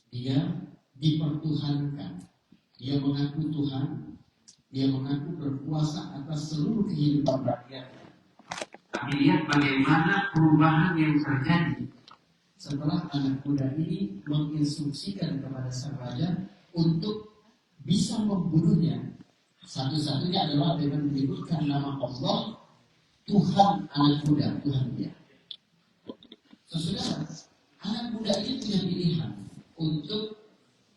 Dia dipertuhankan, dia mengaku Tuhan, dia mengaku berkuasa atas seluruh kehidupan rakyatnya. Tapi lihat bagaimana perubahan yang terjadi setelah anak muda ini menginstruksikan kepada sang raja untuk bisa membunuhnya. Satu-satunya adalah dengan menyebutkan nama Allah, Tuhan anak muda, Tuhan dia. Saudara, anak muda ini punya pilihan untuk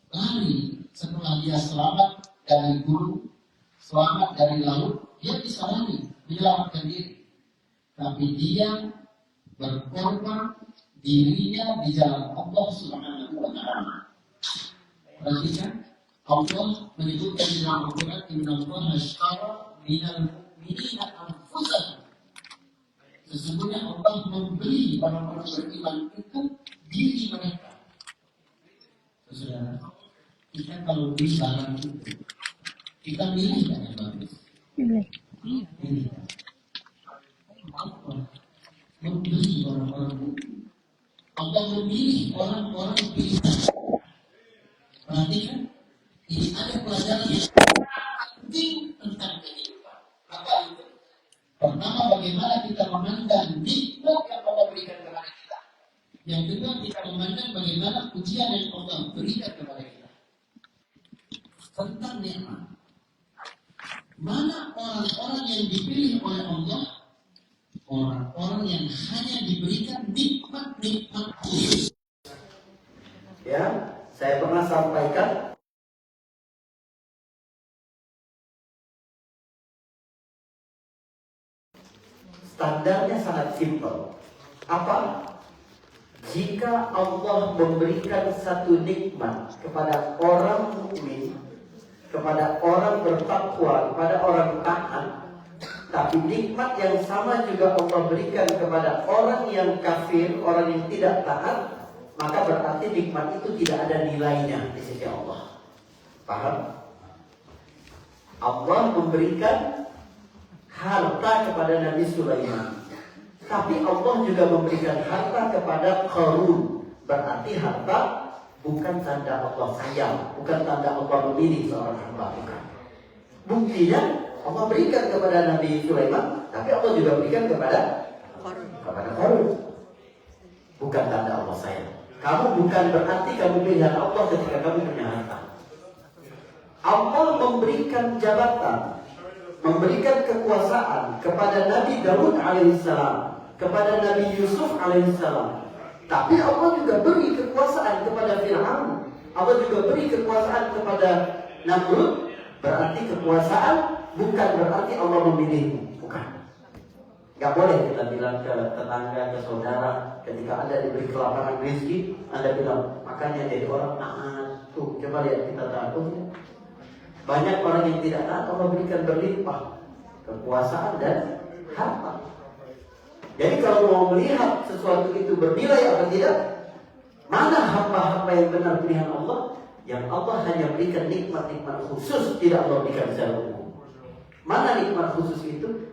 lari setelah dia selamat dari gunung, selamat dari laut, dia bisa lari, menyelamatkan diri. Tapi dia berkorban dirinya di jalan Allah Subhanahu wa Ta'ala. Perhatikan, Allah menyebutkan di dalam Al-Quran, Innallaha ashtara minal mu'minina anfusahum. Sesungguhnya Allah membeli orang-orang beriman itu diri mereka. Saudara, kita kalau beli barang itu, kita milih kan yang bagus? Milih. Allah membeli orang-orang beriman. Allah memilih orang-orang pilihan. Perhatikan, ini ada pelajaran yang penting tentang kehidupan. Apa itu? Pertama, bagaimana kita memandang nikmat yang Allah berikan kepada kita. Yang kedua, kita memandang bagaimana ujian yang Allah berikan kepada kita. Tentang nikmat. Mana orang-orang yang dipilih oleh Allah? Orang-orang yang hanya diberikan nikmat-nikmat khusus. Ya, saya pernah sampaikan standarnya sangat simpel. Apa? Jika Allah memberikan satu nikmat kepada orang mukmin, kepada orang bertakwa, kepada orang taat, tapi nikmat yang sama juga Allah berikan kepada orang yang kafir, orang yang tidak taat, maka berarti nikmat itu tidak ada nilainya di sisi Allah. Paham? Allah memberikan harta kepada Nabi Sulaiman, tapi Allah juga memberikan harta kepada Qarun. Berarti harta bukan tanda Allah sayang, bukan tanda Allah memilih seorang hamba. Buktinya Allah berikan kepada Nabi Sulaiman, tapi Allah juga berikan kepada Qarun. Bukan tanda Allah sayang. Kamu bukan berarti kamu pilihan Allah ketika kamu punya harta. Allah memberikan jabatan, memberikan kekuasaan kepada Nabi Daud alaihissalam, kepada Nabi Yusuf alaihissalam. Tapi Allah juga beri kekuasaan kepada Fir'aun. Allah juga beri kekuasaan kepada Namrud. Berarti kekuasaan bukan berarti Allah memilihmu, bukan. Gak boleh kita bilang ke tetangga, ke saudara, ketika Anda diberi kelaparan rezeki, Anda bilang, makanya jadi orang taat. Tuh, coba lihat kita taat. Banyak orang yang tidak taat, Allah berikan berlimpah kekuasaan dan harta. Jadi kalau mau melihat sesuatu itu bernilai atau tidak, mana hamba-hamba yang benar pilihan Allah? Yang Allah hanya berikan nikmat-nikmat khusus, tidak Allah berikan secara umum. Mana nikmat khusus itu?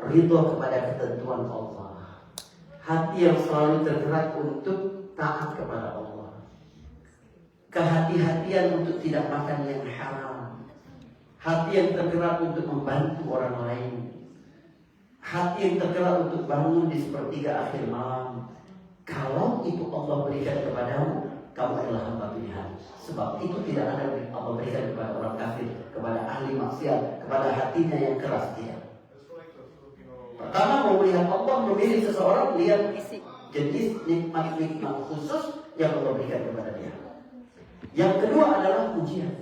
Ridho kepada ketentuan Allah. Hati yang selalu tergerak untuk taat kepada Allah. Kehati-hatian untuk tidak makan yang haram. Hati yang tergerak untuk membantu orang lain. Hati yang tergerak untuk bangun di sepertiga akhir malam. Kalau itu Allah berikan kepadamu, kamu adalah hamba pilihan. Sebab itu tidak ada yang Allah berikan kepada orang kafir, kepada ahli maksiat, kepada hatinya yang keras dia. Pertama, mau melihat Allah memilih seseorang, lihat jenis nikmat-nikmat khusus yang Allah berikan kepada dia. Yang kedua adalah ujian.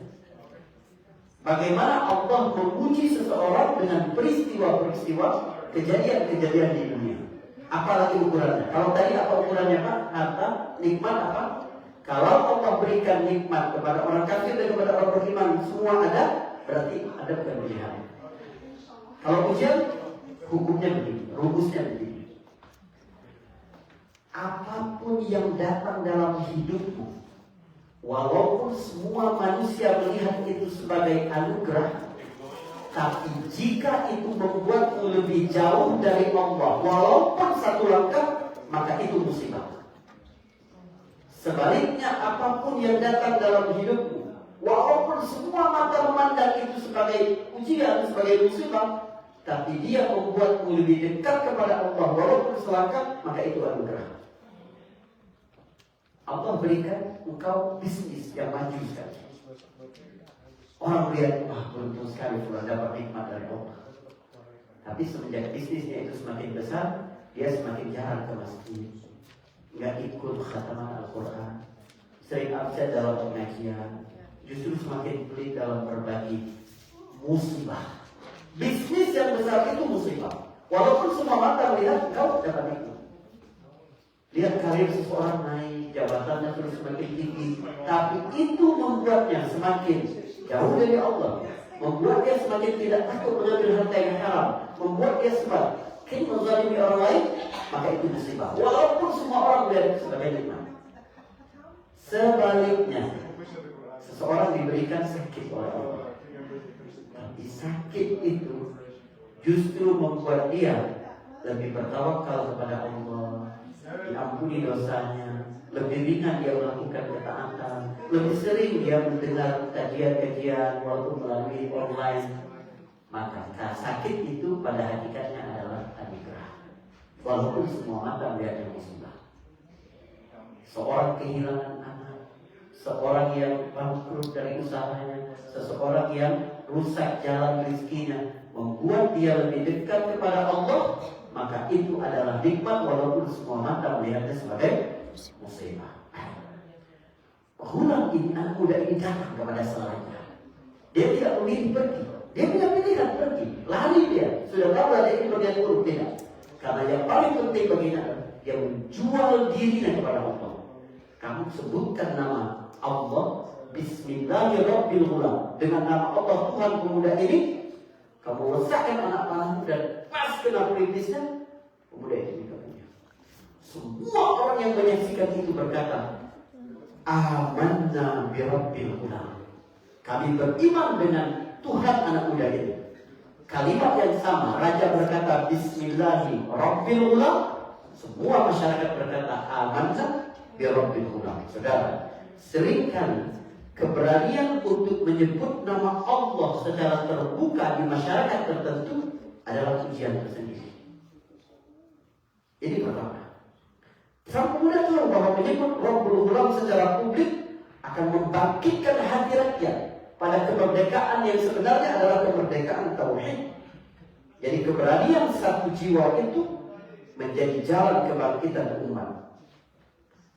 Bagaimana Allah menguji seseorang dengan peristiwa-peristiwa, kejadian-kejadian di dunia. Apalagi ukurannya? Kalau tadi apa ukurannya Pak? Harta, nikmat apa? Kalau Allah berikan nikmat kepada orang kafir dan kepada orang beriman, semua ada, berarti ada bukan ujian. Kalau ujian, hukumnya begini, rumusnya begini. Apapun yang datang dalam hidupmu, walaupun semua manusia melihat itu sebagai anugerah, tapi jika itu membuatmu lebih jauh dari Allah, walaupun satu langkah, maka itu musibah. Sebaliknya apapun yang datang dalam hidupmu, walaupun semua mata memandang itu sebagai ujian, sebagai musibah, tapi dia membuatmu lebih dekat kepada Allah walaupun selangkah, maka itu anugerah. Allah berikan engkau bisnis yang maju sekali. Orang lihat, wah beruntung sekali fulan dapat nikmat dari Allah. Tapi semenjak bisnisnya itu semakin besar, dia semakin jarang ke masjid, nggak ikut khataman Al-Quran, sering absen dalam pengajian, justru semakin pelit dalam berbagi. Musibah. Bisnis yang besar itu musibah. Walaupun semua mata melihat kau dapat nikmat. Lihat karir seseorang naik, jabatannya terus semakin tinggi, tapi itu membuatnya semakin jauh dari Allah, membuat dia semakin tidak takut mengambil harta yang haram, membuat dia semakin menzalimi orang lain, maka itu musibah. Walaupun semua orang melihat itu sebagai nikmat. Sebaliknya, seseorang diberikan sakit oleh Allah, tapi sakit itu justru membuat dia lebih bertawakal kepada Allah, diampuni dosanya, lebih ringan dia melakukan ketaatan, lebih sering dia mendengar kajian-kajian walaupun melalui online. Maka sakit itu pada hakikatnya adalah anugerah, walaupun semua mata melihatnya musibah. Seorang kehilangan anak, seorang yang bangkrut dari usahanya, seseorang yang rusak jalan rezekinya, membuat dia lebih dekat kepada Allah, maka itu adalah nikmat walaupun semua mata melihatnya sebagai musibah. Ghulam ini, anak muda ini datang kepada saudaranya. Dia tidak memilih pergi, dia tidak pilihan pergi, lari dia. Sudah tahu ada ini bagian buruk, tidak. Karena yang paling penting baginya adalah dia menjual dirinya kepada Allah. Kamu sebutkan nama Allah, Bismillahirrahmanirrahim, dengan nama Allah Tuhan pemuda ini. Kamu letakkan anak panahmu dan pas kena perintisnya, pemuda itu punya. Semua orang yang menyaksikan itu berkata, amanna bi rabbil ghulam. Kami beriman dengan Tuhan anak muda ini. Kalimat yang sama, raja berkata bismillahi rabbil ghulam, semua masyarakat berkata amanna bi rabbil ghulam. Saudara, seringkali keberanian untuk menyebut nama Allah secara terbuka di masyarakat tertentu adalah ujian tersendiri. Ini pertama. Sang pemuda tahu bahwa menyebut Rabbul Ghulam secara publik akan membangkitkan hati rakyat pada kemerdekaan yang sebenarnya adalah kemerdekaan tauhid. Jadi keberanian satu jiwa itu menjadi jalan kebangkitan umat.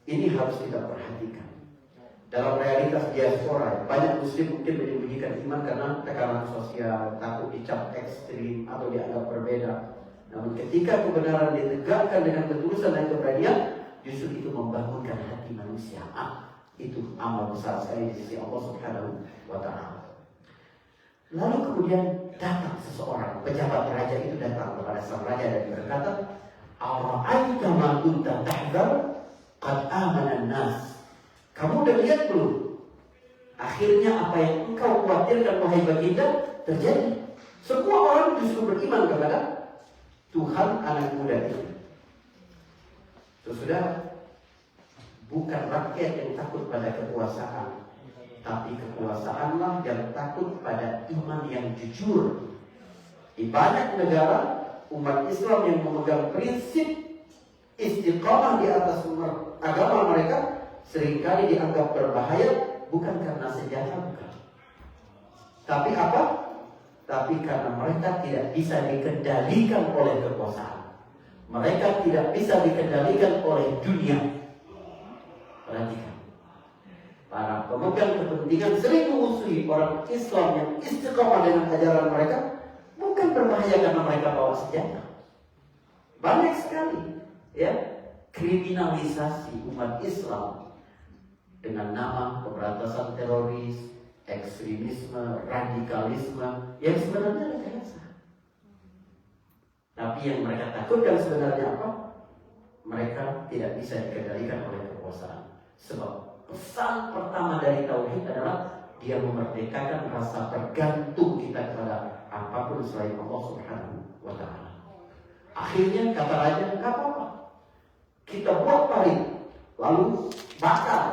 Ini harus kita perhatikan. Dalam realitas diaspora, banyak muslim mungkin menyembunyikan iman karena tekanan sosial, takut dicap ekstrim atau dianggap berbeda. Namun ketika kebenaran ditegakkan dengan ketulusan dan keberanian, justru itu membangunkan hati manusia. Itu amal besar sekali di sisi Allah Subhanahu wa Ta'ala. Lalu kemudian datang seseorang, pejabat raja itu datang kepada sang raja dan berkata, "Ara'aita ma kunta tahdzar qad amana an-nas." Kamu udah lihat belum? Akhirnya apa yang engkau khawatirkan wahai baginda terjadi. Semua orang justru beriman kepada Tuhan anak muda itu. Sudah, bukan rakyat yang takut pada kekuasaan, tapi kekuasaanlah yang takut pada iman yang jujur. Di banyak negara, umat Islam yang memegang prinsip istiqamah di atas agama mereka seringkali dianggap berbahaya, bukan karena senjata, bukan. Tapi apa? Tapi karena mereka tidak bisa dikendalikan oleh kekuasaan. Mereka tidak bisa dikendalikan oleh dunia. Perhatikan. Para pemegang kepentingan sering memusuhi orang Islam yang istiqamah dengan ajaran mereka, bukan berbahaya karena mereka bawa senjata. Banyak sekali, ya, kriminalisasi umat Islam dengan nama pemberantasan teroris, ekstremisme, radikalisme yang sebenarnya rekayasa. Tapi yang mereka takutkan sebenarnya apa? Mereka tidak bisa dikendalikan oleh kekuasaan. Sebab pesan pertama dari tauhid adalah dia memerdekakan rasa bergantung kita kepada apapun selain Allah Subhanahu wa Ta'ala. Akhirnya kata raja, enggak apa-apa, kita buat parit, lalu bakar.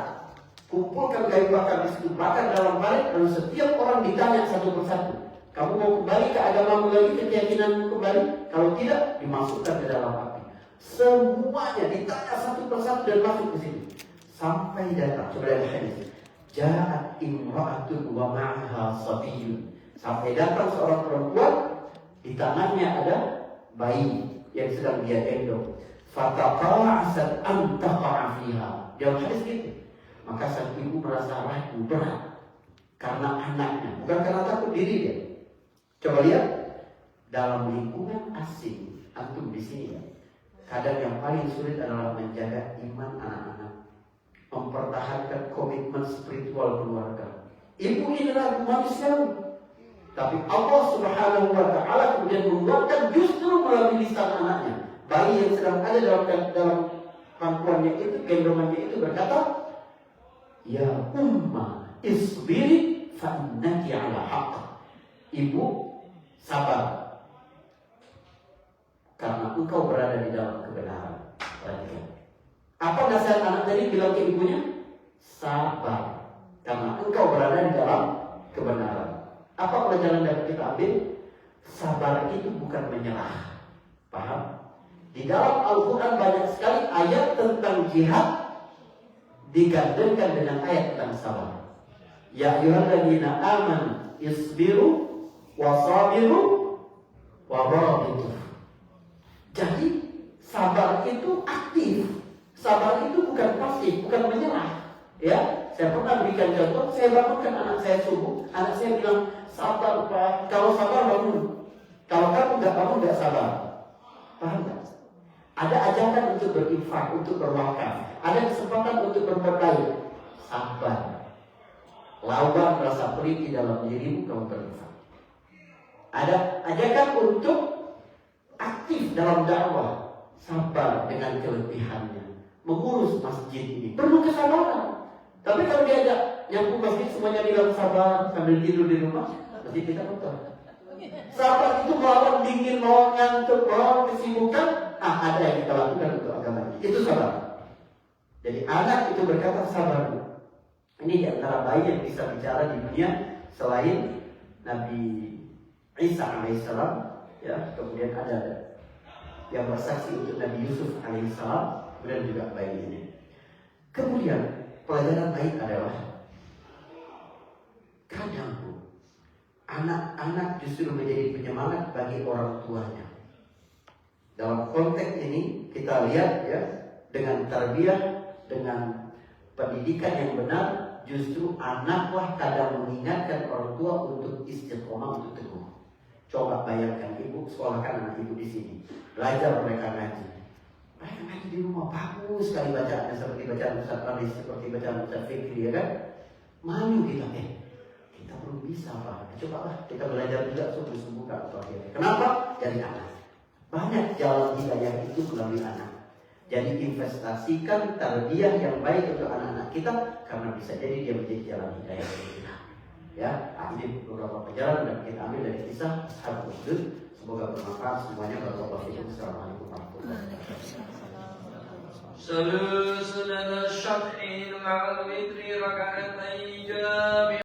Kumpulkan kayu bakar di situ, bakar dalam balik, lalu setiap orang ditanya satu persatu, kamu mau kembali ke agamamu lagi, ke keyakinanmu kembali? Kalau tidak, dimasukkan ke dalam api. Semuanya ditanya satu persatu dan masuk ke sini. Sampai datang, coba lihat hadis. Ja'at imra'atun wa ma'aha sabiyyun. Sampai datang seorang perempuan, di tangannya ada bayi yang sedang dia gendong. Fataqa'asat an taqa'a fiha. Dalam hadis gitu. Maka sang ibu merasa ragu, berat karena anaknya, bukan karena takut diri dia. Coba lihat dalam lingkungan asing, antum di sini ya. Kadang yang paling sulit adalah menjaga iman anak-anak, mempertahankan komitmen spiritual keluarga. Ibu ini ragu manusiawi, tapi Allah Subhanahu wa Ta'ala kemudian membuatkan justru melalui lisan anaknya. Bayi yang sedang ada dalam pangkuannya itu, gendongannya itu berkata, ya umma isbiri fa innaki ala haqq. Ibu sabar karena engkau berada di dalam kebenaran. Perhatikan. Apa nasihat anak tadi bilang ke ibunya? Sabar karena engkau berada di dalam kebenaran. Apa pelajaran yang kita ambil? Sabar itu bukan menyerah. Paham? Di dalam Al-Quran banyak sekali ayat tentang jihad digandengkan dengan ayat tentang sabar. Ya ayyuhalladzina amanu isbiru wasabiru warabitu. Jadi sabar itu aktif. Sabar itu bukan pasif, bukan menyerah. Ya, saya pernah berikan contoh. Saya bangunkan anak saya subuh. Anak saya bilang, sabar Pak. Kalau sabar bangun. Kalau kamu nggak bangun nggak sabar. Paham nggak? Ada ajakan untuk berinfak, untuk berwakaf. Ada kesempatan untuk berbuat baik. Sabar. Lawan rasa perih di dalam dirimu, kamu berinfak. Ada ajakan untuk aktif dalam dakwah. Sabar dengan kelebihannya. Mengurus masjid ini perlu kesabaran. Tapi kalau diajak nyapu masjid semuanya bilang sabar sambil tidur di rumah, masjid kita kotor. Sabar itu melawan dingin, melawan ngantuk, melawan kesibukan. Ada yang kita lakukan untuk agama ini. Itu sabar. Jadi anak itu berkata sabar. Ini di antara bayi yang bisa bicara di dunia selain Nabi Isa alaihissalam. Ya, kemudian ada yang bersaksi untuk Nabi Yusuf alaihissalam. Kemudian juga bayi ini. Kemudian pelajaran baik adalah kadang anak-anak justru menjadi penyemangat bagi orang tuanya. Dalam konteks ini kita lihat ya, dengan tarbiyah, dengan pendidikan yang benar, justru anaklah kadang mengingatkan orang tua untuk istiqomah, untuk teguh. Coba bayangkan ibu sekolahkan anak ibu di sini, belajar mereka ngaji. Mereka ngaji di rumah bagus sekali bacaannya, seperti bacaan Ustaz Aris, seperti bacaan Ustaz Fikri, ya kan? Malu kita, kita belum bisa Pak. Cobalah kita belajar juga sungguh-sungguh kan. Kenapa? Dari anak. Banyak jalan hidayah itu melalui anak. Jadi investasikan tarbiyah yang baik untuk anak-anak kita, karena bisa jadi dia menjadi jalan hidayah bagi kita. Ya, ini beberapa pelajaran yang kita ambil dari kisah Ashabul Ukhdud. Semoga bermanfaat semuanya. Assalamualaikum warahmatullahi wabarakatuh. صلوا سنن الشفع مع الوتر ركعتين جامع